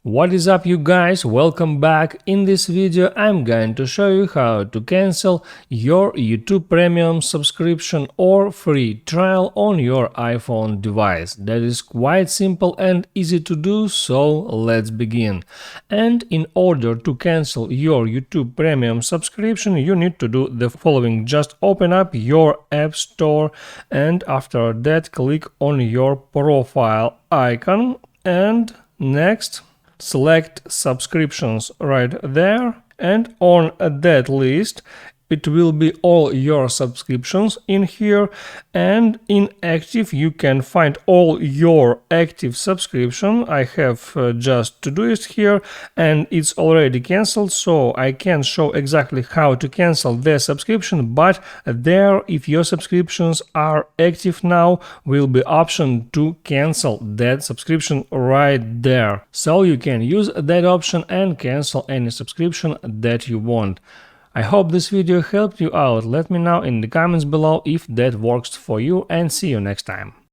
What is up, you guys? Welcome back. In this video I'm going to show you how to cancel your YouTube Premium subscription or free trial on your iPhone device. That is quite simple and easy to do, so let's begin. And in order to cancel your YouTube Premium subscription, you need to do the following. Just open up your App Store and after that click on your profile icon and next select subscriptions right there, and on that list it will be all your subscriptions in here, and in active you can find all your active subscription. I have just to do it here and it's already cancelled, so I can't show exactly how to cancel the subscription, but there, if your subscriptions are active now, will be option to cancel that subscription right there. So you can use that option and cancel any subscription that you want. I hope this video helped you out. Let me know in the comments below if that works for you, and see you next time.